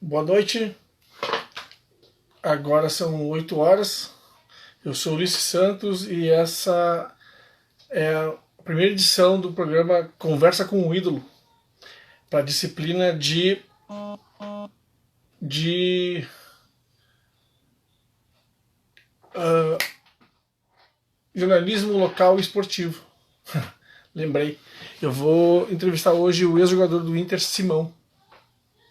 Boa noite, agora são 8 horas. Eu sou Ulisses Santos e essa é a primeira edição do programa Conversa com o Ídolo, para a disciplina de jornalismo local e esportivo. Lembrei, eu vou entrevistar hoje o ex-jogador do Inter, Simão.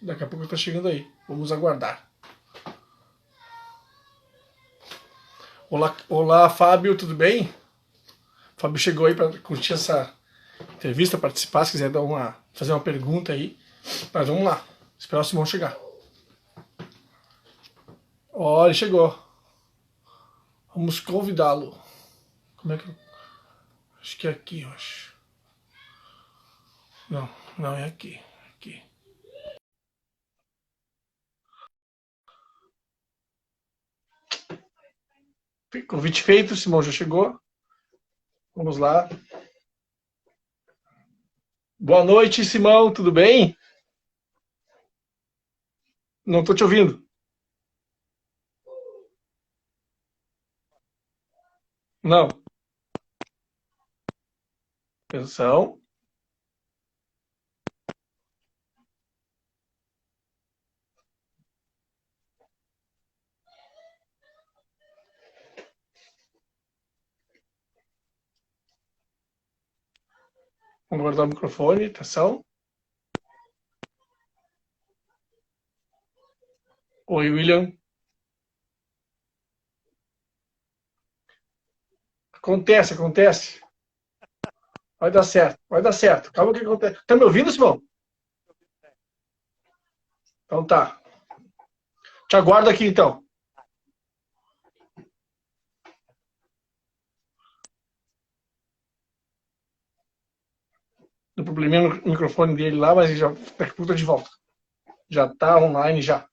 Daqui a pouco está chegando aí, vamos aguardar. Olá, olá, Fábio, tudo bem? O Fábio chegou aí para curtir essa entrevista, participar, se quiser fazer uma pergunta aí. Mas vamos lá, esperar o Simão chegar. Olha, ele chegou. Vamos convidá-lo. Como é que... Acho que é aqui, eu acho. Não, não é aqui. Aqui. Convite feito, o Simão já chegou. Vamos lá. Boa noite, Simão, tudo bem? Não estou te ouvindo. Não. Atenção. Vamos guardar o microfone, atenção. Oi, William. Acontece. Vai dar certo. Calma que acontece. Tá me ouvindo, Simão? Então tá. Te aguardo aqui, então. Deu probleminha no microfone dele lá, mas já daqui a pouco tá de volta. Já tá online já.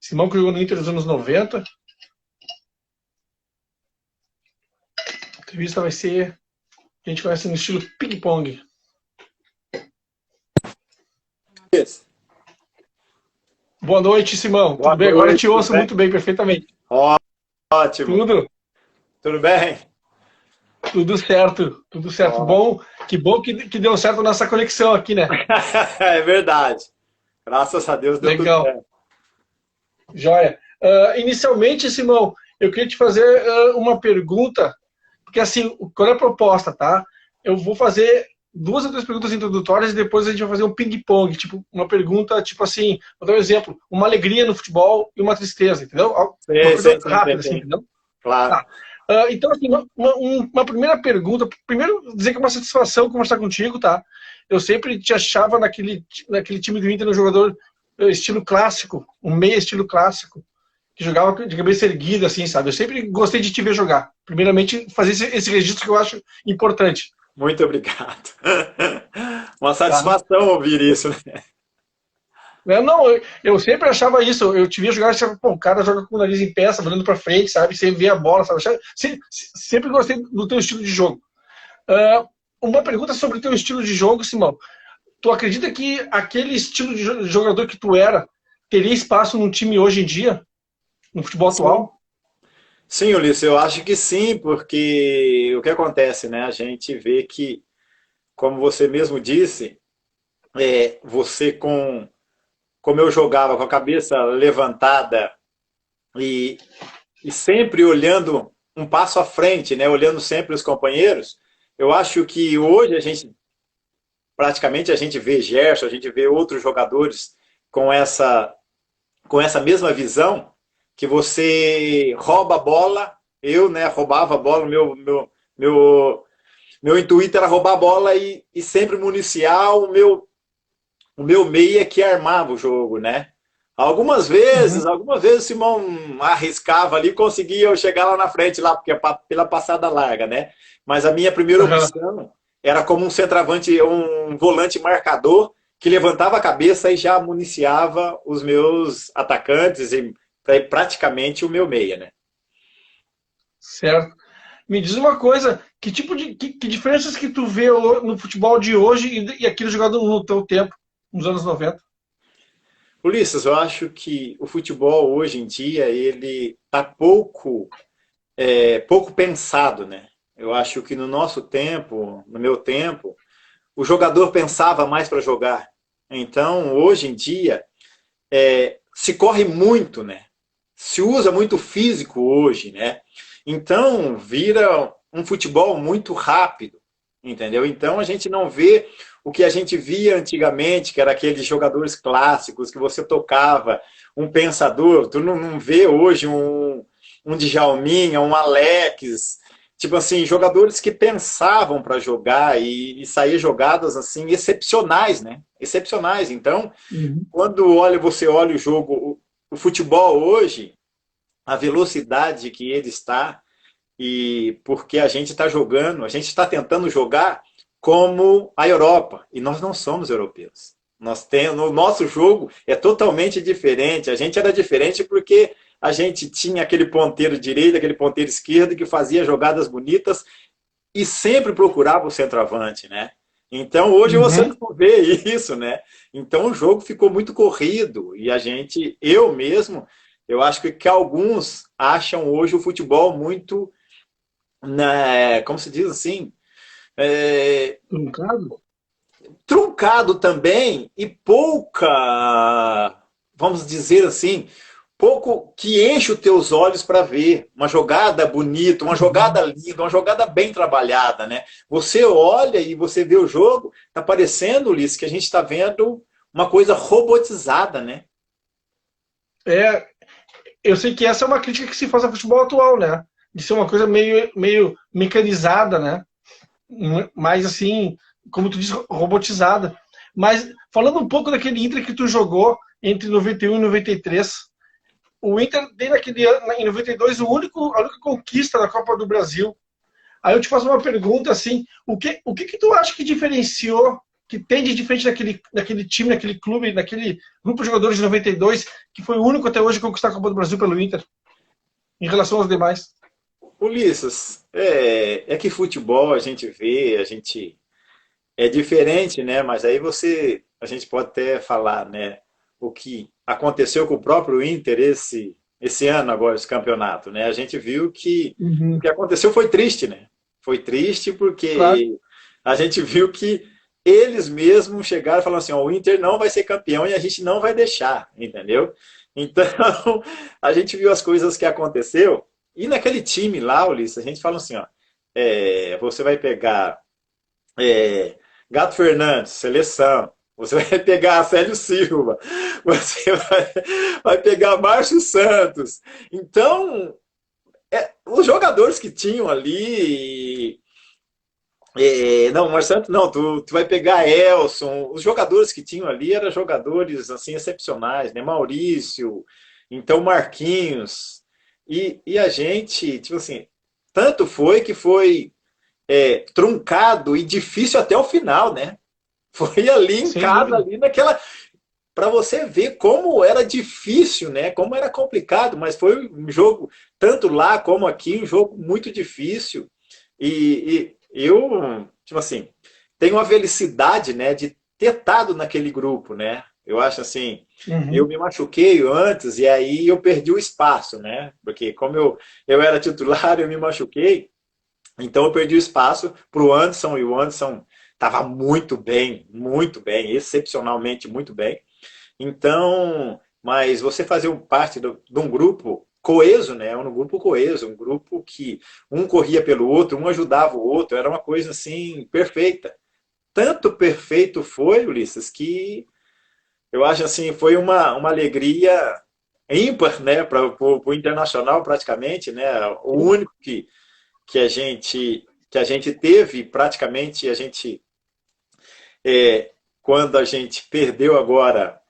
Simão que jogou no Inter dos anos 90. A entrevista vai ser... A gente conhece no estilo ping-pong. Isso. Boa noite, Simão. Boa Tudo bem? noite, Agora eu te ouço bem? muito bem, perfeitamente. Ótimo. Tudo bem? Tudo certo. Ó. Que bom que deu certo a nossa conexão aqui, né? É verdade. Graças a Deus deu tudo Legal. certo. Joia. Inicialmente, Simão, eu queria te fazer uma pergunta, porque assim, qual é a proposta, tá? Eu vou fazer 2 ou 3 perguntas introdutórias e depois a gente vai fazer um ping-pong, tipo, uma pergunta, tipo assim, vou dar um exemplo, uma alegria no futebol e uma tristeza, entendeu? Uma coisa rápida, assim, Sim. entendeu? Claro. Tá. Então, assim, uma primeira pergunta, primeiro dizer que é uma satisfação conversar contigo, tá? Eu sempre te achava naquele time do Inter um jogador estilo clássico, um meia estilo clássico, que jogava de cabeça erguida, assim, sabe? Eu sempre gostei de te ver jogar. Primeiramente, fazer esse registro que eu acho importante. Muito obrigado. Uma Tá? satisfação ouvir isso, né? Não, eu sempre achava isso. Eu te via jogar e achava, pô, o cara joga com o nariz em pé, sabe, olhando pra frente, sabe? Você vê a bola, sabe? Sempre gostei do teu estilo de jogo. Uma pergunta sobre o teu estilo de jogo, Simão. Tu acredita que aquele estilo de jogador que tu era teria espaço num time hoje em dia, no futebol Sim. atual? Sim, Ulisses, eu acho que sim, porque o que acontece, né? A gente vê que, como você mesmo disse, você como eu jogava com a cabeça levantada e, e sempre olhando um passo à frente, né? Olhando sempre os companheiros, eu acho que hoje praticamente a gente vê Gerson, a gente vê outros jogadores com essa mesma visão, que você rouba a bola, eu, né, roubava a bola, meu intuito era roubar a bola e sempre municiar o meu meia que armava o jogo, né? Uhum. Algumas vezes o Simão arriscava ali, conseguia eu chegar lá na frente, lá, porque pela passada larga, né? Mas a minha primeira Uhum. opção era como um centroavante, um volante marcador, que levantava a cabeça e já municiava os meus atacantes e praticamente o meu meia, né? Certo. Me diz uma coisa, que tipo de que diferenças que tu vê no futebol de hoje e aquele jogado no teu tempo, nos anos 90? Ulisses, eu acho que o futebol hoje em dia ele está pouco pensado, né? Eu acho que no nosso tempo, no meu tempo, o jogador pensava mais para jogar. Então, hoje em dia, se corre muito, né? Se usa muito físico hoje, né? Então, vira um futebol muito rápido, entendeu? Então, a gente não vê o que a gente via antigamente, que era aqueles jogadores clássicos que você tocava, um pensador, tu não vê hoje um Djalminha, um Alex, tipo assim, jogadores que pensavam para jogar e sair jogadas assim excepcionais, né? Excepcionais. Então, Uhum. quando você olha o jogo, o futebol hoje, a velocidade que ele está, e porque a gente está jogando, a gente está tentando jogar como a Europa, e nós não somos europeus. Nós temos, o nosso jogo é totalmente diferente. A gente era diferente porque a gente tinha aquele ponteiro direito, aquele ponteiro esquerdo que fazia jogadas bonitas e sempre procurava o centroavante, né? Então hoje você Uhum. não vê isso, né? Então o jogo ficou muito corrido e a gente, eu mesmo, eu acho que alguns acham hoje o futebol muito, né, como se diz assim, é, Truncado? truncado também e pouca, vamos dizer assim, pouco que enche os teus olhos para ver uma jogada bonita, uma jogada Uhum. linda, uma jogada bem trabalhada, né? Você olha e você vê o jogo, tá parecendo, Ulisses, que a gente está vendo uma coisa robotizada, né? É, eu sei que essa é uma crítica que se faz ao futebol atual, né? De ser uma coisa meio mecanizada, né? Mais assim, como tu disse, robotizada. Mas falando um pouco daquele Inter que tu jogou entre 91 e 93, o Inter tem naquele ano, em 92, a única conquista da Copa do Brasil. Aí eu te faço uma pergunta assim, o que tu acha que diferenciou, que tem de diferente daquele time, daquele clube, daquele grupo de jogadores de 92, que foi o único até hoje a conquistar a Copa do Brasil pelo Inter, em relação aos demais? Ulisses, é que futebol a gente vê, a gente é diferente, né? Mas aí a gente pode até falar, né? O que aconteceu com o próprio Inter esse ano agora, esse campeonato, né? A gente viu que o Uhum. que aconteceu foi triste, né? Foi triste Claro. porque a gente viu que eles mesmos chegaram e falaram assim, ó, o Inter não vai ser campeão e a gente não vai deixar, entendeu? Então, a gente viu as coisas que aconteceu e naquele time lá, Ulisses, a gente fala assim, ó, você vai pegar é, Gato Fernandes, seleção. Você vai pegar Célio Silva, você vai pegar Márcio Santos. Então, os jogadores que tinham ali. Não, Márcio Santos não, tu vai pegar Elson. Os jogadores que tinham ali eram jogadores assim excepcionais, né? Maurício, então Marquinhos. E a gente, tipo assim, tanto foi que foi truncado e difícil até o final, né? Foi ali em Sem casa, dúvida. ali naquela. Para você ver como era difícil, né? Como era complicado, mas foi um jogo, tanto lá como aqui, um jogo muito difícil. E eu, tipo assim, tenho a felicidade, né, de ter estado naquele grupo, né? Eu acho assim, eu Uhum. me machuquei antes e aí eu perdi o espaço, né? Porque como eu era titular, eu me machuquei. Então eu perdi o espaço para o Anderson e o Anderson estava muito bem, excepcionalmente muito bem. Então, mas você fazer parte de um grupo coeso, né? Um grupo coeso, um grupo que um corria pelo outro, um ajudava o outro, era uma coisa assim perfeita. Tanto perfeito foi, Ulisses, que eu acho assim, foi uma alegria ímpar, né, para o Internacional praticamente, né? O único que a gente teve, praticamente a gente, quando a gente perdeu agora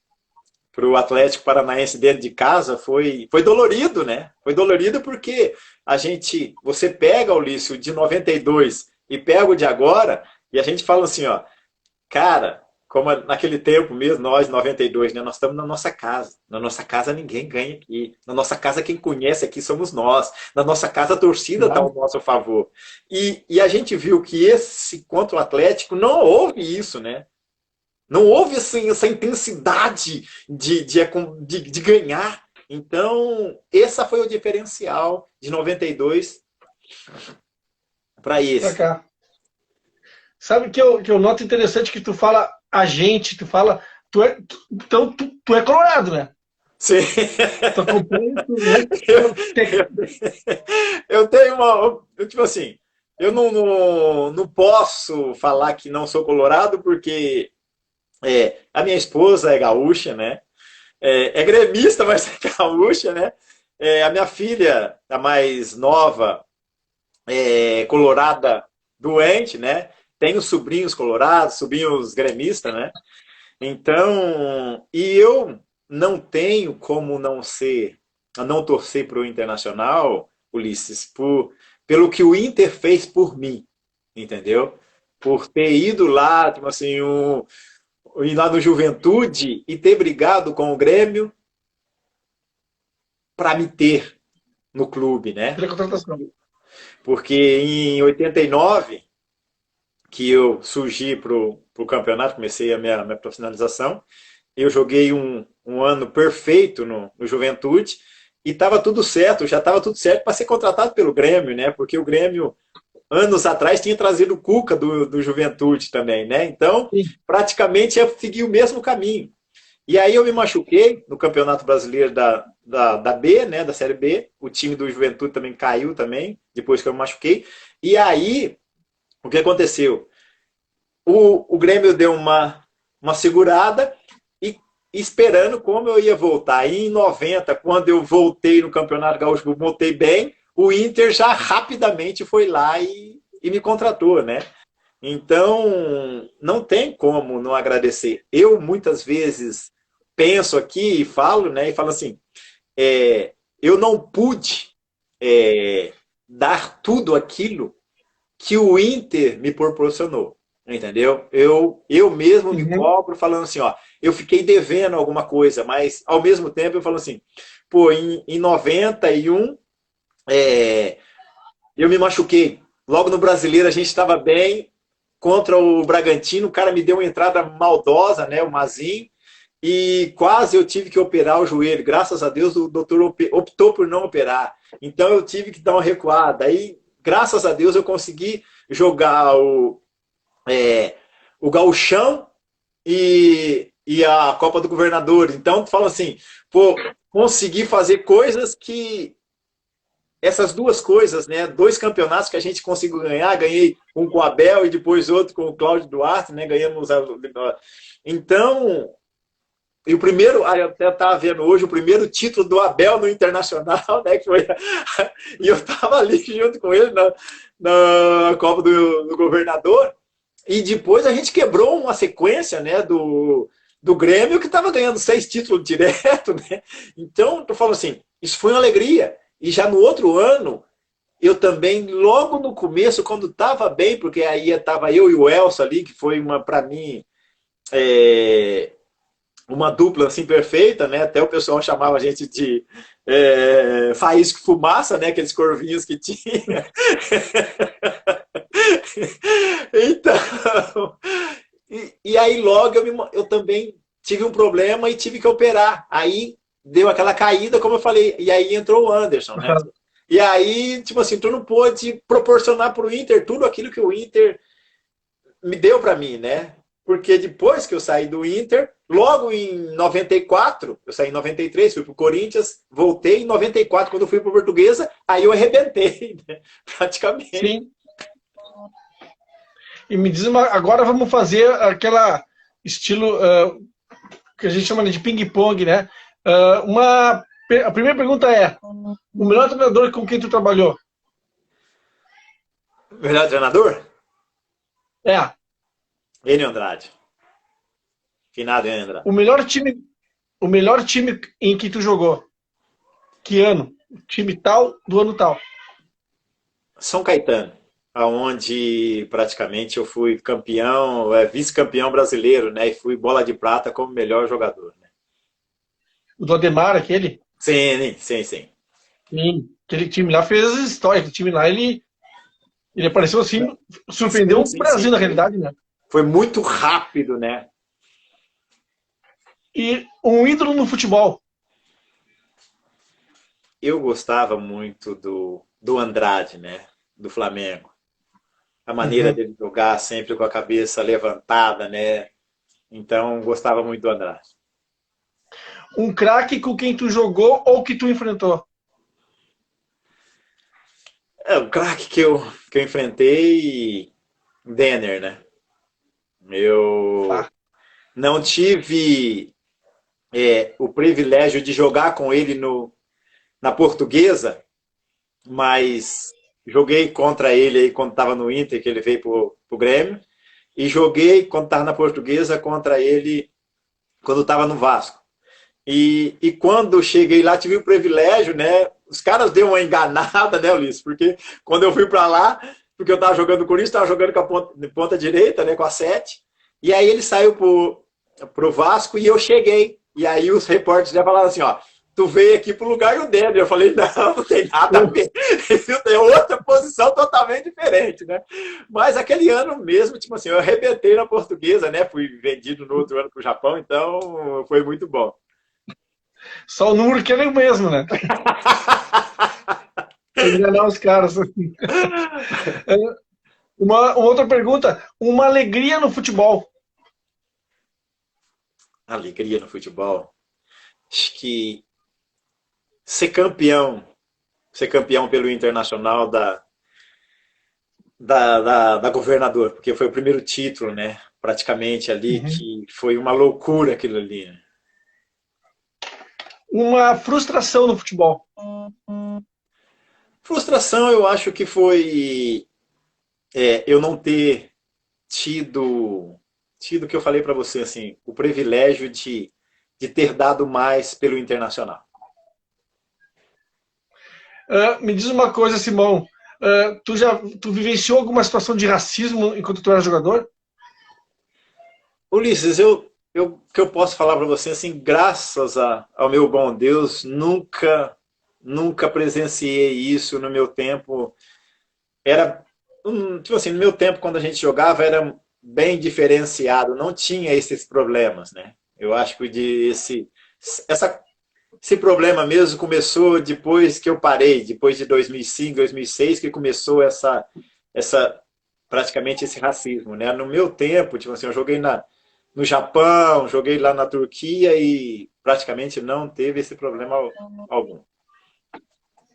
para o Atlético Paranaense dentro de casa, foi dolorido, né? Foi dolorido porque você pega o Ulisses de 92 e pega o de agora, e a gente fala assim, ó, cara, como naquele tempo mesmo, nós, 92, né? Nós estamos na nossa casa. Na nossa casa ninguém ganha aqui. Na nossa casa quem conhece aqui somos nós. Na nossa casa a torcida está Claro. ao nosso favor. E a gente viu que esse contra o Atlético não houve isso, né? Não houve assim, essa intensidade de ganhar. Então, esse foi o diferencial de 92 para Pra esse. cá. Sabe que eu noto interessante que tu fala a gente, tu fala. Então, tu é colorado, né? Sim. Tu acompanha, tu, né? Eu, eu tenho tipo assim, eu não posso falar que não sou colorado, porque a minha esposa é gaúcha, né? É gremista, mas é gaúcha, né? A minha filha, a mais nova, é colorada doente, né? Tenho sobrinhos colorados, sobrinhos gremistas, né? Então, e eu não tenho como não torcer para o Internacional, Ulisses, pelo que o Inter fez por mim, entendeu? Por ter ido lá, tipo assim, ir lá no Juventude e ter brigado com o Grêmio para me ter no clube, né? Pela contratação. Porque em 89, que eu surgi para o campeonato, comecei a minha profissionalização, eu joguei um ano perfeito no Juventude e estava tudo certo, já estava tudo certo para ser contratado pelo Grêmio, né? Porque o Grêmio, anos atrás, tinha trazido o Cuca do Juventude também, né? Então, Sim. praticamente eu segui o mesmo caminho. E aí eu me machuquei no Campeonato Brasileiro da B, né, da Série B. O time do Juventude também caiu também, depois que eu me machuquei. E aí, o que aconteceu? O Grêmio deu uma segurada e esperando como eu ia voltar. E em 90, quando eu voltei no Campeonato Gaúcho, voltei bem, o Inter já rapidamente foi lá e me contratou, né? Então, não tem como não agradecer. Eu, muitas vezes, penso aqui e falo, né? E falo assim, eu não pude é, dar tudo aquilo que o Inter me proporcionou, entendeu? Eu mesmo me Uhum. cobro falando assim, ó, eu fiquei devendo alguma coisa, mas ao mesmo tempo eu falo assim, pô, em 91 é, eu me machuquei. Logo no Brasileiro a gente estava bem contra o Bragantino, o cara me deu uma entrada maldosa, né, o Mazinho, e quase eu tive que operar o joelho. Graças a Deus o doutor optou por não operar. Então eu tive que dar uma recuada. Aí, graças a Deus, eu consegui jogar o Gauchão e a Copa do Governador. Então, tu fala assim, pô, consegui fazer coisas que essas duas coisas, né? Dois campeonatos que a gente conseguiu ganhar, ganhei um com o Abel e depois outro com o Cláudio Duarte, né? Ganhamos então, e o primeiro, eu até estava vendo hoje, o primeiro título do Abel no Internacional, né? Que foi, e eu estava ali junto com ele na Copa do Governador. E depois a gente quebrou uma sequência, né? Do Grêmio que estava ganhando 6 títulos direto, né? Então, eu falo assim, isso foi uma alegria. E já no outro ano, eu também, logo no começo, quando estava bem, porque aí estava eu e o Elcio ali, que foi para mim, uma dupla assim perfeita, né? Até o pessoal chamava a gente de faísca e fumaça, né? Aqueles corvinhos que tinha. Então, e aí logo eu também tive um problema e tive que operar. Aí deu aquela caída, como eu falei, e aí entrou o Anderson, né? Uhum. E aí, tipo assim, tu não pôde proporcionar para o Inter tudo aquilo que o Inter me deu para mim, né? Porque depois que eu saí do Inter, logo em 94, eu saí em 93, fui pro Corinthians, voltei em 94, quando eu fui pro Portuguesa, aí eu arrebentei, né? Praticamente. Sim. E me diz agora vamos fazer aquela estilo que a gente chama de ping-pong, né? A primeira pergunta é: o melhor treinador com quem tu trabalhou? Melhor treinador? É. Enio Andrade. Finado Enio Andrade. O melhor time em que tu jogou? Que ano? Time tal, do ano tal. São Caetano, aonde praticamente eu fui campeão, vice-campeão brasileiro, né? E fui bola de prata como melhor jogador. Né? O do Ademar, aquele? Sim, sim, sim. Sim. Aquele time lá fez história. Aquele time lá, ele apareceu assim, surpreendeu Sim, o sim, sim. Brasil na realidade, né? Foi muito rápido, né? E um ídolo no futebol. Eu gostava muito do Andrade, né? Do Flamengo. A maneira Uhum. dele jogar sempre com a cabeça levantada, né? Então, gostava muito do Andrade. Um craque com quem tu jogou ou que tu enfrentou. É, o craque que eu enfrentei, Denner, né? Eu Tá? não tive o privilégio de jogar com ele na Portuguesa, mas joguei contra ele aí quando estava no Inter, que ele veio pro Grêmio, e joguei quando estava na Portuguesa contra ele quando estava no Vasco. E quando cheguei lá, tive o privilégio, né? Os caras deu uma enganada, né, Ulisses? Porque quando eu fui para lá, porque eu estava jogando com o Corinthians, estava jogando com a ponta direita, né, com a 7. E aí ele saiu pro Vasco e eu cheguei. E aí os repórteres já falaram assim, ó, tu veio aqui pro lugar do Débora. Eu falei, não, não tem nada a ver. É outra posição totalmente diferente, né? Mas aquele ano mesmo, tipo assim, eu arrebentei na Portuguesa, né? Fui vendido no outro ano pro Japão, então foi muito bom. Só o número que é o mesmo, né? Pra enganar os caras. Uma outra pergunta. Uma alegria no futebol. Alegria no futebol. Acho que ser campeão pelo Internacional da Governador, porque foi o primeiro título, né? Praticamente ali, Uhum. que foi uma loucura aquilo ali, né? Uma frustração no futebol. Frustração, eu acho que foi eu não ter tido o que eu falei para você, assim, o privilégio de ter dado mais pelo Internacional. Me diz uma coisa, Simão. Tu vivenciou alguma situação de racismo enquanto tu era jogador? Ulisses, que eu posso falar para você, assim, graças ao meu bom Deus, nunca presenciei isso no meu tempo. Era, tipo assim, no meu tempo, quando a gente jogava, era bem diferenciado, não tinha esses problemas, né? Eu acho que essa, esse problema mesmo começou depois que eu parei, depois de 2005, 2006, que começou essa praticamente esse racismo, né? No meu tempo, tipo assim, eu joguei no Japão, joguei lá na Turquia e praticamente não teve esse problema algum.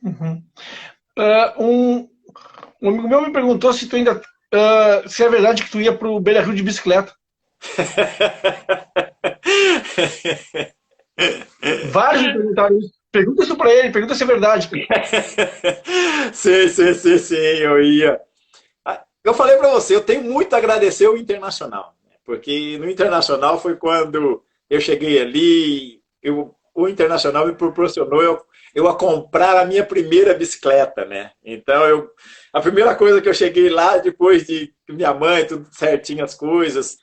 Uhum. Um, um amigo meu me perguntou se tu ainda. Se é verdade que tu ia pro Beira Rio de bicicleta. Vários me perguntaram isso. Pergunta isso pra ele, pergunta se é verdade. Sim, eu ia. Eu falei para você, eu tenho muito a agradecer ao Internacional, né? Porque no Internacional foi quando eu cheguei ali, o Internacional me proporcionou eu a comprar a minha primeira bicicleta, né? Então a primeira coisa que eu cheguei lá, depois de minha mãe, tudo certinho as coisas,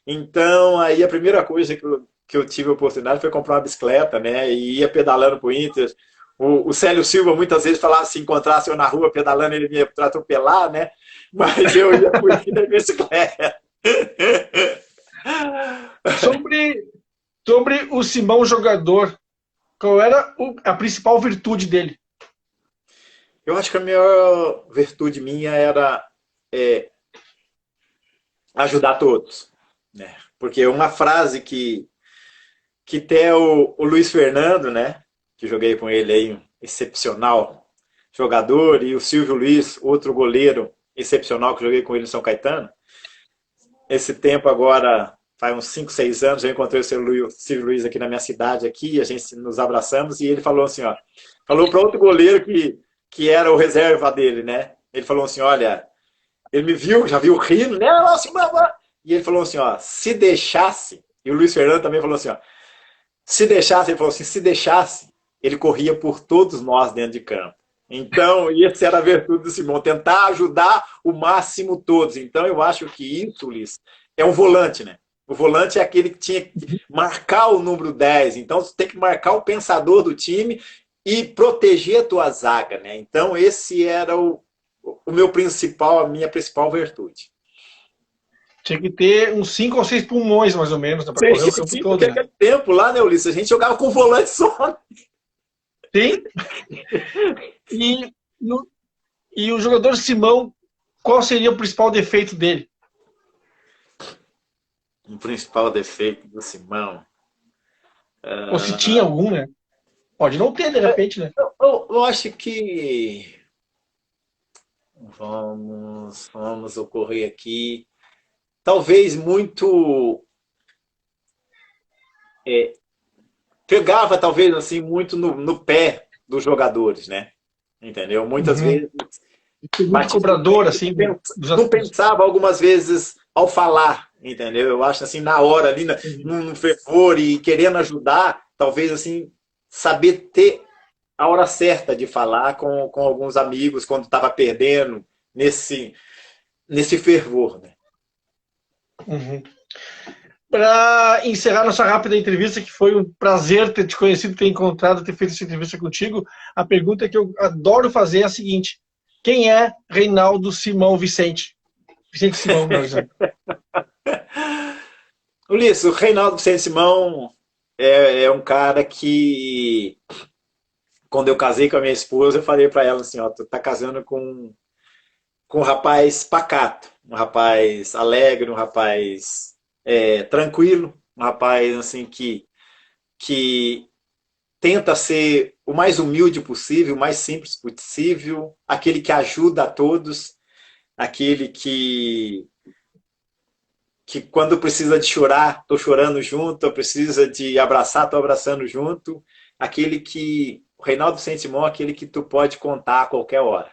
então aí a primeira coisa que eu tive a oportunidade foi comprar uma bicicleta, né? E ia pedalando pro Inter. O Célio Silva muitas vezes falava se encontrasse eu na rua pedalando, ele me ia atropelar, né? Mas eu ia fugir da bicicleta. Sobre, sobre o Simão jogador, qual era a principal virtude dele? Eu acho que a maior virtude minha era é, ajudar todos, né? Porque uma frase que até o Luiz Fernando, né? Que joguei com ele aí, um excepcional jogador, e o Silvio Luiz, outro goleiro excepcional que joguei com ele em São Caetano. Esse tempo agora, faz uns 5, 6 anos, eu encontrei o Silvio Luiz aqui na minha cidade, aqui, a gente nos abraçamos, e ele falou assim, ó, falou para outro goleiro que era o reserva dele, né? Ele falou assim, olha, ele me viu, já viu rindo, né? Assim, e ele falou assim, ó, se deixasse, e o Luiz Fernando também falou assim, ó, se deixasse, ele falou assim, se deixasse, ele corria por todos nós dentro de campo. Então, essa era a virtude do Simão, tentar ajudar o máximo todos. Então, eu acho que isso, Liz, é um volante, né? O volante é aquele que tinha que marcar o número 10. Então, você tem que marcar o pensador do time e proteger a tua zaga, né? Então, esse era o meu principal, a minha principal virtude. Tinha que ter uns 5 ou 6 pulmões, mais ou menos, né, para correr o campo Sim, todo, porque né? aquele tempo lá, né, Ulisses? A gente jogava com volante só. Sim. E, no- e o jogador Simão, qual seria o principal defeito dele? O principal defeito do Simão. Ou se tinha algum, né? Pode não ter, de repente, né? Eu acho que vamos ocorrer aqui. Talvez muito. Pegava, talvez, assim, muito no pé dos jogadores, né? Entendeu? Muitas Uhum. vezes Muito batia no cobrador, pé, assim, dos não atletas. pensava algumas vezes ao falar, entendeu? Eu acho assim, na hora, ali, no fervor e querendo ajudar, talvez assim, saber ter a hora certa de falar com alguns amigos quando estava perdendo nesse fervor, né? Uhum. Para encerrar nossa rápida entrevista, que foi um prazer ter te conhecido, ter encontrado, ter feito essa entrevista contigo, a pergunta que eu adoro fazer é a seguinte: quem é Reinaldo Simão Vicente? Vicente Simão, melhor dizendo. Ulisses, o Reinaldo Vicente Simão é um cara que, quando eu casei com a minha esposa, eu falei para ela assim, ó, tu tá casando com um rapaz pacato, um rapaz alegre, um rapaz tranquilo, um rapaz assim que tenta ser o mais humilde possível, o mais simples possível, aquele que ajuda a todos, aquele que quando precisa de chorar, estou chorando junto, precisa de abraçar, estou abraçando junto, aquele que, o Reinaldo Sentimão, aquele que tu pode contar a qualquer hora.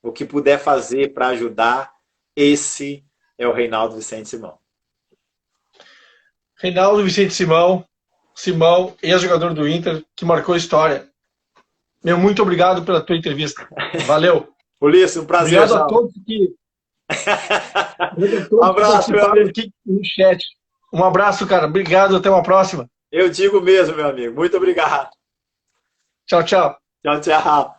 O que puder fazer para ajudar, esse é o Reinaldo Vicente Simão. Reinaldo Vicente Simão, Simão, ex-jogador do Inter, que marcou história. Meu, muito obrigado pela tua entrevista. Valeu. Ulisses, um prazer, Obrigado a João. todos que, obrigado a Um todos que abraço, meu participaram amigo. aqui no chat. Um abraço, cara. Obrigado. Até uma próxima. Eu digo mesmo, meu amigo. Muito obrigado. Tchau, tchau. Tchau, tchau.